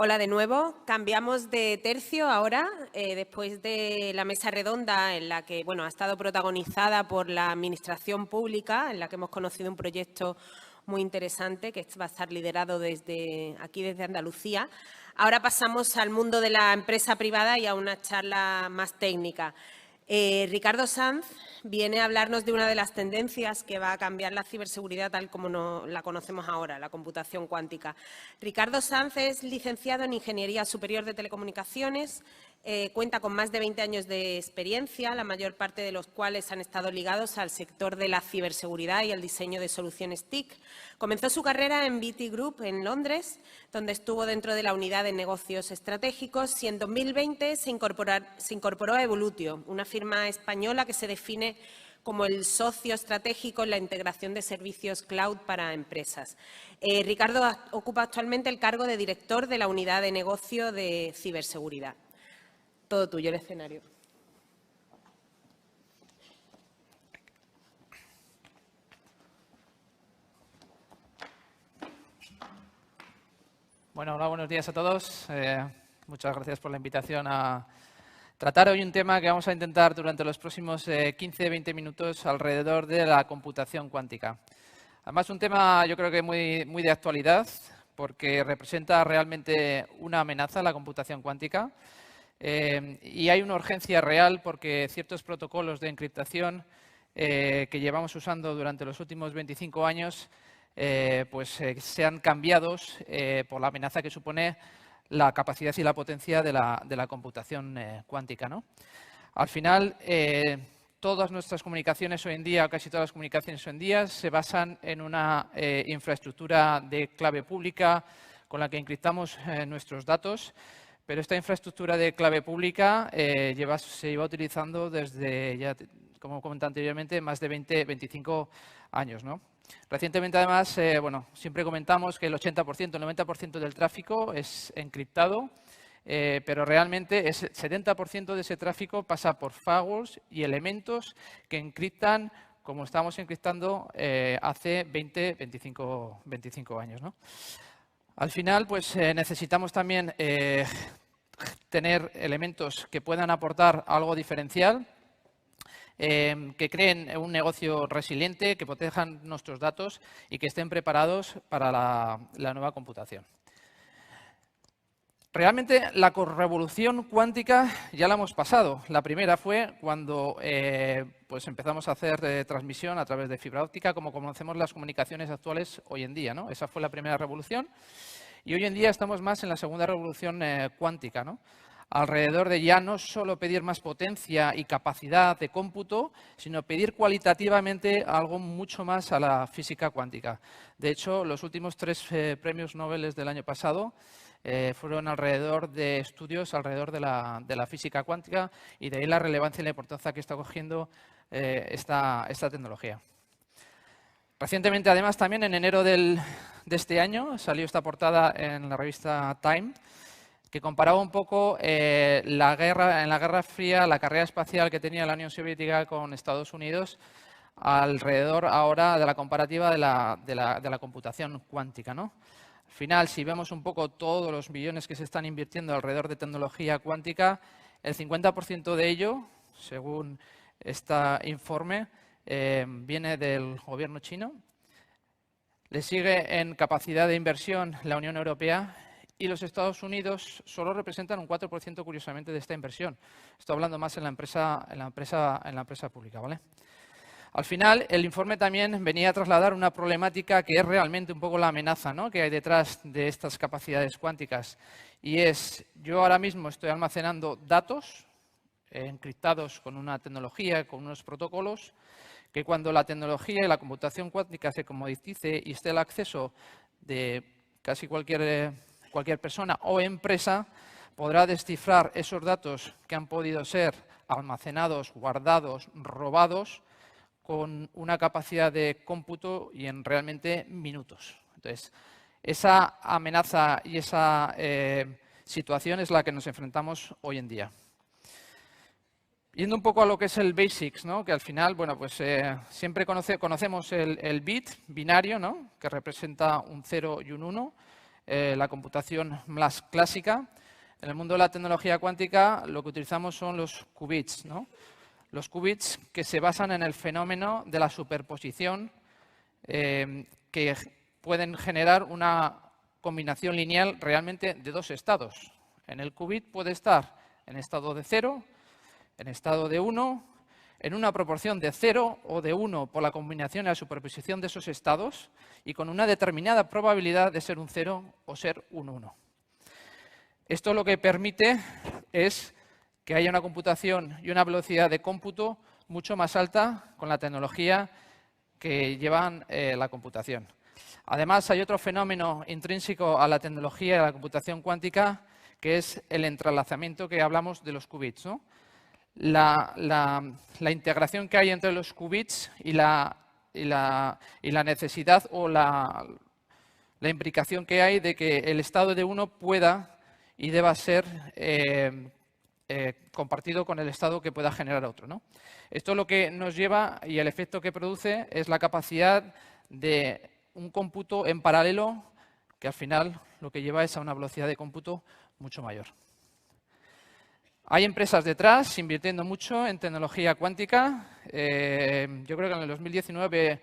Hola de nuevo. Cambiamos de tercio ahora, después de la mesa redonda en la que ha estado protagonizada por la Administración Pública, en la que hemos conocido un proyecto muy interesante que va a estar liderado desde Andalucía. Ahora pasamos al mundo de la empresa privada y a una charla más técnica. Ricardo Sanz viene a hablarnos de una de las tendencias que va a cambiar la ciberseguridad tal como la conocemos ahora, la computación cuántica. Ricardo Sanz es licenciado en Ingeniería Superior de Telecomunicaciones, cuenta con más de 20 años de experiencia, la mayor parte de los cuales han estado ligados al sector de la ciberseguridad y al diseño de soluciones TIC. Comenzó su carrera en BT Group en Londres, donde estuvo dentro de la unidad de negocios estratégicos, y en 2020 se incorporó a Evolutio, una firma española que se define como el socio estratégico en la integración de servicios cloud para empresas. Ricardo ocupa actualmente el cargo de director de la unidad de negocio de ciberseguridad. Todo tuyo el escenario. Bueno, hola, buenos días a todos. Muchas gracias por la invitación a tratar hoy un tema que vamos a intentar durante los próximos 15-20 minutos alrededor de la computación cuántica. Además, un tema yo creo que muy de actualidad porque representa realmente una amenaza a la computación cuántica. Y hay una urgencia real porque ciertos protocolos de encriptación que llevamos usando durante los últimos 25 años sean cambiados por la amenaza que supone la capacidad y la potencia de la computación cuántica, ¿no? Al final, todas nuestras comunicaciones hoy en día, o casi todas las comunicaciones hoy en día, se basan en una infraestructura de clave pública con la que encriptamos nuestros datos. Pero esta infraestructura de clave pública se lleva utilizando desde, ya, como comenté anteriormente, más de 20-25 años, ¿no? Recientemente, además, siempre comentamos que el 80%, el 90% del tráfico es encriptado, pero realmente el 70% de ese tráfico pasa por firewalls y elementos que encriptan como estábamos encriptando hace 20-25 años, ¿no? Al final, necesitamos también tener elementos que puedan aportar algo diferencial, que creen un negocio resiliente, que protejan nuestros datos y que estén preparados para la nueva computación. Realmente la revolución cuántica ya la hemos pasado. La primera fue cuando empezamos a hacer transmisión a través de fibra óptica, como conocemos las comunicaciones actuales hoy en día, ¿no? Esa fue la primera revolución. Y hoy en día estamos más en la segunda revolución cuántica, ¿no? Alrededor de ya no solo pedir más potencia y capacidad de cómputo, sino pedir cualitativamente algo mucho más a la física cuántica. De hecho, los últimos 3 premios Nobel del año pasado fueron alrededor de estudios alrededor de la física cuántica, y de ahí la relevancia y la importancia que está cogiendo esta tecnología. Recientemente, además, también en enero de este año salió esta portada en la revista Time, que comparaba un poco en la Guerra Fría, la carrera espacial que tenía la Unión Soviética con Estados Unidos alrededor ahora de la comparativa de la computación cuántica, ¿no? Al final, si vemos un poco todos los billones que se están invirtiendo alrededor de tecnología cuántica, el 50% de ello, según este informe, viene del gobierno chino. Le sigue en capacidad de inversión la Unión Europea, y los Estados Unidos solo representan un 4%, curiosamente, de esta inversión. Estoy hablando más en la empresa pública, ¿vale? Al final, el informe también venía a trasladar una problemática que es realmente un poco la amenaza, ¿no?, que hay detrás de estas capacidades cuánticas. Y es, yo ahora mismo estoy almacenando datos encriptados con una tecnología, con unos protocolos, que cuando la tecnología y la computación cuántica se comoditice y esté al acceso de casi cualquier persona o empresa, podrá descifrar esos datos que han podido ser almacenados, guardados, robados, con una capacidad de cómputo y en realmente minutos. Entonces, esa amenaza y esa situación es la que nos enfrentamos hoy en día. Yendo un poco a lo que es el basics, ¿no?, que al final, siempre conocemos el bit binario, ¿no?, que representa un 0 y un 1. la computación más clásica. En el mundo de la tecnología cuántica lo que utilizamos son los qubits, ¿no? Los qubits que se basan en el fenómeno de la superposición que pueden generar una combinación lineal realmente de dos estados. En el qubit puede estar en estado de 0, en estado de 1, en una proporción de 0 o de 1 por la combinación y la superposición de esos estados y con una determinada probabilidad de ser un 0 o ser un 1. Esto lo que permite es que haya una computación y una velocidad de cómputo mucho más alta con la tecnología que llevan la computación. Además, hay otro fenómeno intrínseco a la tecnología y a la computación cuántica, que es el entrelazamiento que hablamos de los qubits, ¿no? La integración que hay entre los qubits y la necesidad o la implicación que hay de que el estado de uno pueda y deba ser compartido con el estado que pueda generar otro, ¿no? Esto lo que nos lleva y el efecto que produce es la capacidad de un cómputo en paralelo que al final lo que lleva es a una velocidad de cómputo mucho mayor. Hay empresas detrás invirtiendo mucho en tecnología cuántica. Yo creo que en el 2019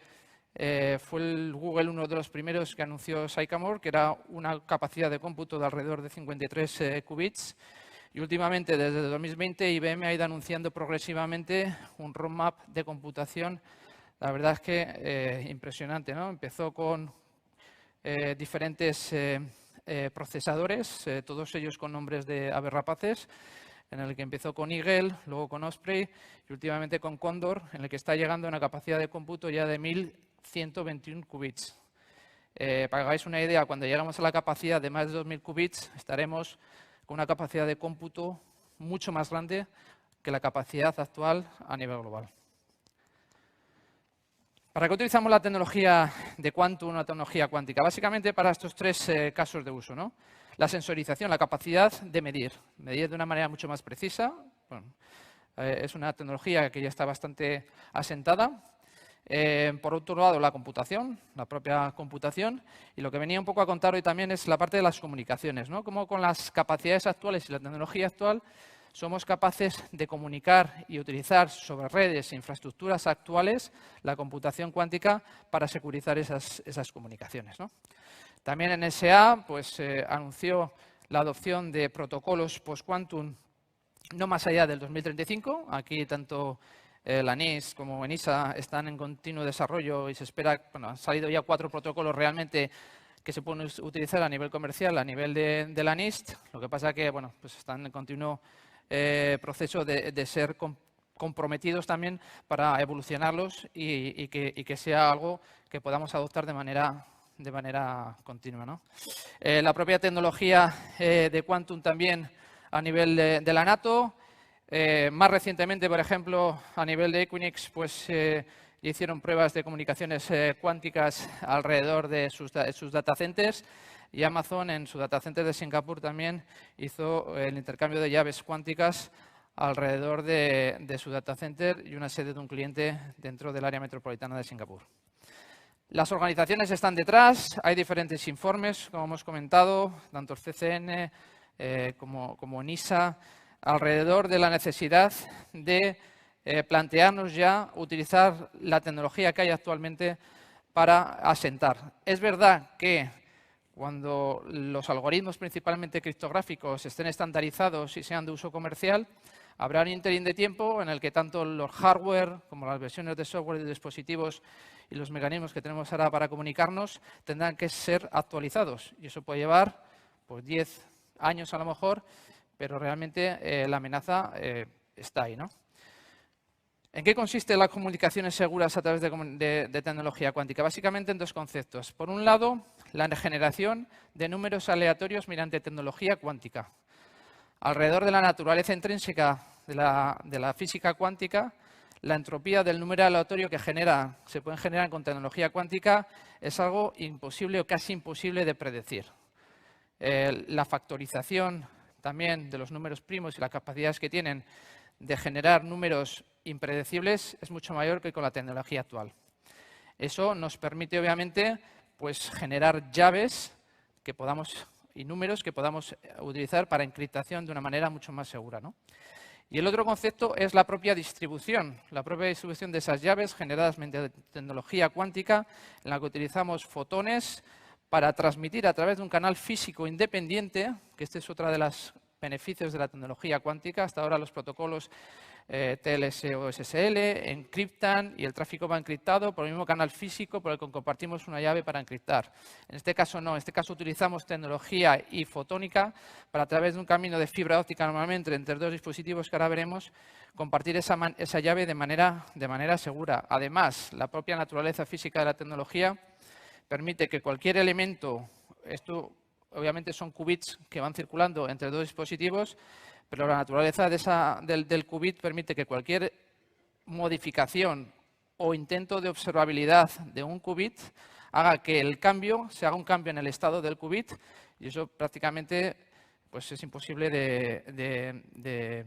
fue el Google uno de los primeros que anunció Sycamore, que era una capacidad de cómputo de alrededor de 53 qubits. Y últimamente, desde el 2020, IBM ha ido anunciando progresivamente un roadmap de computación. La verdad es que impresionante, ¿no? Empezó con diferentes procesadores, todos ellos con nombres de aves rapaces, en el que empezó con Eagle, luego con Osprey y últimamente con Condor, en el que está llegando a una capacidad de cómputo ya de 1121 qubits. Para que hagáis una idea, cuando llegamos a la capacidad de más de 2000 qubits, estaremos con una capacidad de cómputo mucho más grande que la capacidad actual a nivel global. ¿Para qué utilizamos la tecnología de quantum, una tecnología cuántica? Básicamente para estos tres casos de uso, ¿no? La sensorización, la capacidad de medir de una manera mucho más precisa. Bueno, es una tecnología que ya está bastante asentada. Por otro lado, la computación, la propia computación. Y lo que venía un poco a contar hoy también es la parte de las comunicaciones, ¿no? Cómo con las capacidades actuales y la tecnología actual somos capaces de comunicar y utilizar sobre redes e infraestructuras actuales la computación cuántica para securizar esas comunicaciones, ¿no? También NSA pues, anunció la adopción de protocolos post-quantum no más allá del 2035. Aquí tanto la NIST como ENISA están en continuo desarrollo y se espera, bueno, han salido ya 4 protocolos realmente que se pueden utilizar a nivel comercial, a nivel de la NIST. Lo que pasa es que bueno, pues están en continuo proceso de ser comprometidos también para evolucionarlos y que sea algo que podamos adoptar de manera continua, ¿no? La propia tecnología de quantum también a nivel de la NATO. Más recientemente, por ejemplo, a nivel de Equinix, pues hicieron pruebas de comunicaciones cuánticas alrededor de sus data centers. Y Amazon, en su data center de Singapur, también hizo el intercambio de llaves cuánticas alrededor de su data center y una sede de un cliente dentro del área metropolitana de Singapur. Las organizaciones están detrás, hay diferentes informes, como hemos comentado, tanto el CCN como NISA, alrededor de la necesidad de plantearnos ya utilizar la tecnología que hay actualmente para asentar. Es verdad que cuando los algoritmos principalmente criptográficos estén estandarizados y sean de uso comercial, habrá un ínterin de tiempo en el que tanto los hardware como las versiones de software de dispositivos y los mecanismos que tenemos ahora para comunicarnos tendrán que ser actualizados. Y eso puede llevar pues, 10 años a lo mejor, pero realmente la amenaza está ahí, ¿no? ¿En qué consisten las comunicaciones seguras a través de tecnología cuántica? Básicamente en dos conceptos. Por un lado, la generación de números aleatorios mediante tecnología cuántica. Alrededor de la naturaleza intrínseca de la física cuántica, la entropía del número aleatorio que se puede generar con tecnología cuántica es algo imposible o casi imposible de predecir. La factorización también de los números primos y las capacidades que tienen de generar números impredecibles es mucho mayor que con la tecnología actual. Eso nos permite, obviamente, pues, generar llaves y números que podamos utilizar para encriptación de una manera mucho más segura, ¿no? Y el otro concepto es la propia distribución de esas llaves generadas mediante tecnología cuántica, en la que utilizamos fotones para transmitir a través de un canal físico independiente, que este es otro de los beneficios de la tecnología cuántica. Hasta ahora los protocolos TLS o SSL encriptan y el tráfico va encriptado por el mismo canal físico por el que compartimos una llave para encriptar. En este caso no, en este caso utilizamos tecnología y fotónica para, a través de un camino de fibra óptica normalmente entre dos dispositivos que ahora veremos, compartir esa llave de manera segura. Además, la propia naturaleza física de la tecnología permite que cualquier elemento, esto obviamente son qubits que van circulando entre dos dispositivos, pero la naturaleza del qubit permite que cualquier modificación o intento de observabilidad de un qubit haga que se haga un cambio en el estado del qubit, y eso prácticamente pues es imposible de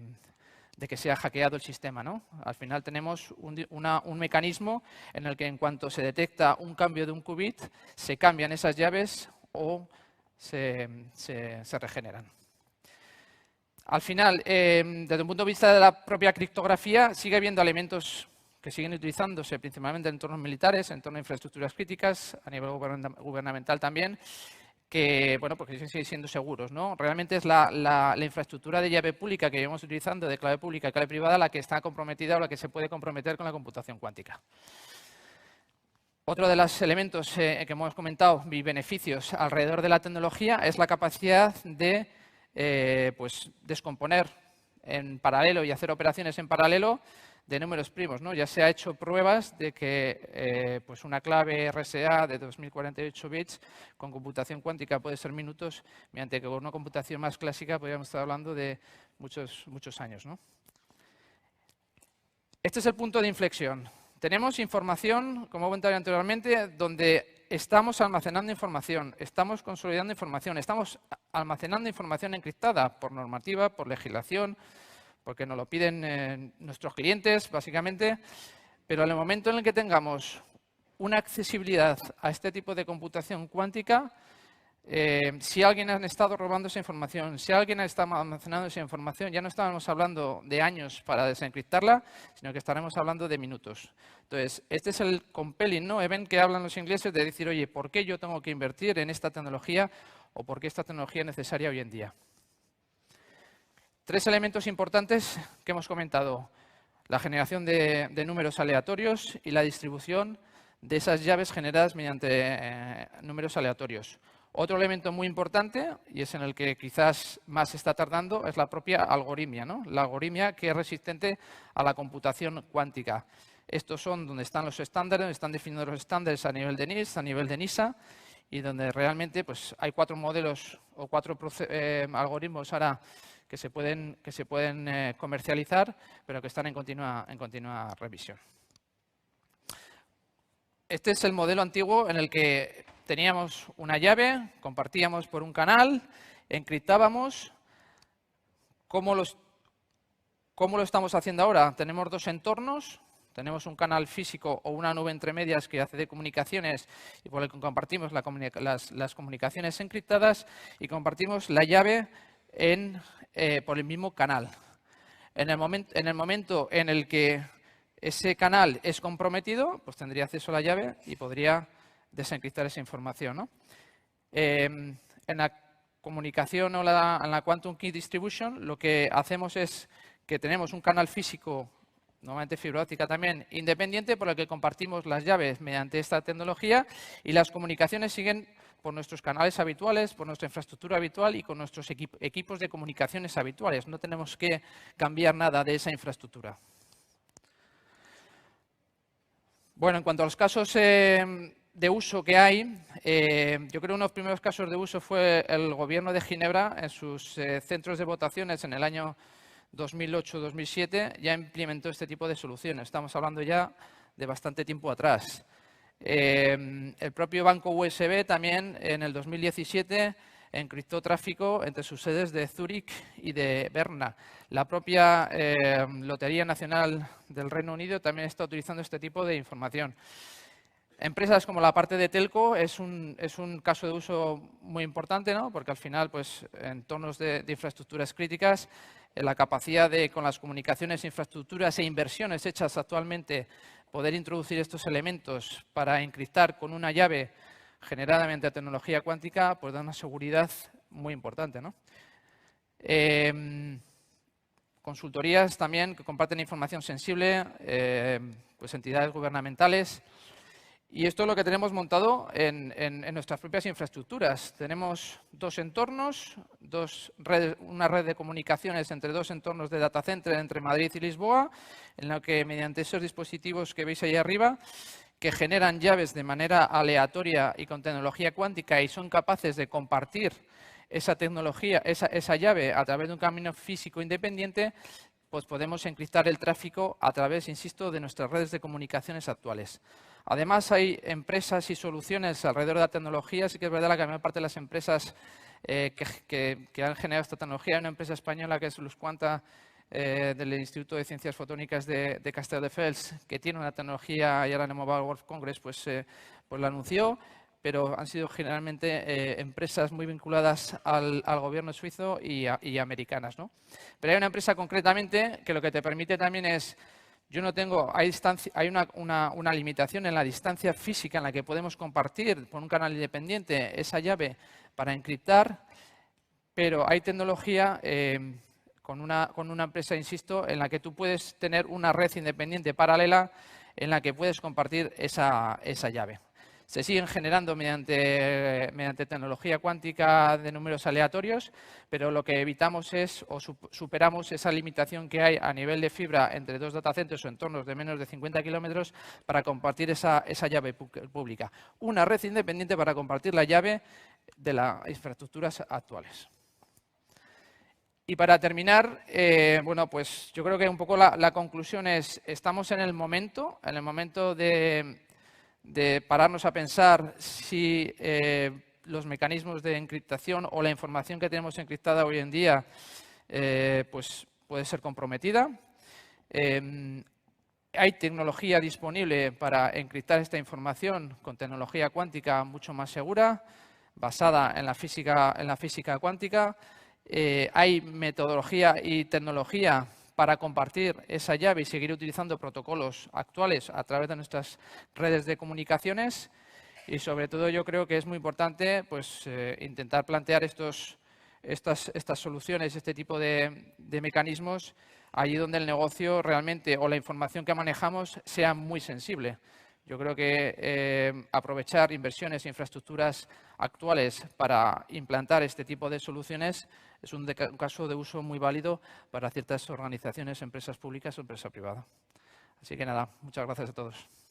que sea hackeado el sistema, ¿no? Al final tenemos un mecanismo en el que, en cuanto se detecta un cambio de un qubit, se cambian esas llaves o se regeneran. Al final, desde un punto de vista de la propia criptografía, sigue habiendo elementos que siguen utilizándose principalmente en entornos militares, en entornos de infraestructuras críticas, a nivel gubernamental también, que bueno, porque siguen siendo seguros, ¿no? Realmente es la infraestructura de llave pública que llevamos utilizando, de clave pública y clave privada, la que está comprometida o la que se puede comprometer con la computación cuántica. Otro de los elementos que hemos comentado y beneficios alrededor de la tecnología es la capacidad de pues descomponer en paralelo y hacer operaciones en paralelo de números primos, ¿no? Ya se ha hecho pruebas de que pues una clave RSA de 2048 bits con computación cuántica puede ser minutos, mientras que con una computación más clásica podríamos estar hablando de muchos años, ¿no? Este es el punto de inflexión. Tenemos información, como he comentado anteriormente, donde estamos almacenando información, estamos consolidando información, estamos almacenando información encriptada por normativa, por legislación, porque nos lo piden nuestros clientes, básicamente, pero en el momento en el que tengamos una accesibilidad a este tipo de computación cuántica, si alguien ha estado robando esa información, si alguien ha estado almacenando esa información, ya no estamos hablando de años para desencriptarla, sino que estaremos hablando de minutos. Entonces, este es el compelling, ¿no? Event que hablan los ingleses de decir, oye, ¿por qué yo tengo que invertir en esta tecnología o por qué esta tecnología es necesaria hoy en día? Tres elementos importantes que hemos comentado: la generación de números aleatorios y la distribución de esas llaves generadas mediante números aleatorios. Otro elemento muy importante, y es en el que quizás más se está tardando, es la propia algoritmia, ¿no? La algoritmia que es resistente a la computación cuántica. Estos son donde están los estándares, están definidos los estándares a nivel de NIST, a nivel de NISA, y donde realmente pues, hay 4 modelos o 4 algoritmos ahora que se pueden comercializar, pero que están en continua revisión. Este es el modelo antiguo en el que teníamos una llave, compartíamos por un canal, encriptábamos. ¿Cómo lo estamos haciendo ahora? Tenemos dos entornos. Tenemos un canal físico o una nube entre medias que hace de comunicaciones y por el que compartimos las comunicaciones encriptadas, y compartimos la llave por el mismo canal. En el momento en el que ese canal es comprometido, pues tendría acceso a la llave y podría desencriptar esa información, ¿no? En la comunicación o en la Quantum Key Distribution, lo que hacemos es que tenemos un canal físico, normalmente fibra óptica también, independiente, por el que compartimos las llaves mediante esta tecnología, y las comunicaciones siguen por nuestros canales habituales, por nuestra infraestructura habitual y con nuestros equipos de comunicaciones habituales. No tenemos que cambiar nada de esa infraestructura. Bueno, en cuanto a los casos de uso que hay, yo creo que uno de los primeros casos de uso fue el Gobierno de Ginebra en sus centros de votaciones en el año 2008-2007, ya implementó este tipo de soluciones. Estamos hablando ya de bastante tiempo atrás. El propio banco USB también en el 2017 encriptó tráfico entre sus sedes de Zúrich y de Berna. La propia Lotería Nacional del Reino Unido también está utilizando este tipo de información. Empresas como la parte de telco es un caso de uso muy importante, ¿no? Porque al final, pues, en entornos de infraestructuras críticas, la capacidad de, con las comunicaciones, infraestructuras e inversiones hechas actualmente, poder introducir estos elementos para encriptar con una llave generada mediante tecnología cuántica, pues da una seguridad muy importante, ¿no? Consultorías también que comparten información sensible, pues entidades gubernamentales. Y esto es lo que tenemos montado en nuestras propias infraestructuras. Tenemos dos entornos, una red de comunicaciones entre dos entornos de data center entre Madrid y Lisboa, en la que mediante esos dispositivos que veis ahí arriba, que generan llaves de manera aleatoria y con tecnología cuántica y son capaces de compartir esa tecnología, esa llave a través de un camino físico independiente, pues podemos encriptar el tráfico a través, insisto, de nuestras redes de comunicaciones actuales. Además, hay empresas y soluciones alrededor de la tecnología. Sí que es verdad que la mayor parte de las empresas que han generado esta tecnología, hay una empresa española que es Lusquanta, del Instituto de Ciencias Fotónicas de Castelldefels, que tiene una tecnología, y ahora en el Mobile World Congress pues la anunció, pero han sido generalmente empresas muy vinculadas al gobierno suizo y americanas, ¿no? Pero hay una empresa concretamente que lo que te permite también es, hay una limitación en la distancia física en la que podemos compartir por un canal independiente esa llave para encriptar, pero hay tecnología con una empresa, insisto, en la que tú puedes tener una red independiente paralela en la que puedes compartir esa llave. Se siguen generando mediante tecnología cuántica de números aleatorios, pero lo que evitamos es, o superamos esa limitación que hay a nivel de fibra entre dos datacentros o entornos de menos de 50 kilómetros para compartir esa llave pública. Una red independiente para compartir la llave de las infraestructuras actuales. Y para terminar, bueno, pues yo creo que un poco la conclusión es, estamos en el momento de pararnos a pensar si los mecanismos de encriptación o la información que tenemos encriptada hoy en día pues puede ser comprometida. Hay tecnología disponible para encriptar esta información con tecnología cuántica mucho más segura, basada en la física cuántica. Hay metodología y tecnología para compartir esa llave y seguir utilizando protocolos actuales a través de nuestras redes de comunicaciones. Y sobre todo yo creo que es muy importante pues, intentar plantear estas soluciones, este tipo de mecanismos, allí donde el negocio realmente o la información que manejamos sea muy sensible. Yo creo que aprovechar inversiones e infraestructuras actuales para implantar este tipo de soluciones es un caso de uso muy válido para ciertas organizaciones, empresas públicas o empresa privada. Así que nada, muchas gracias a todos.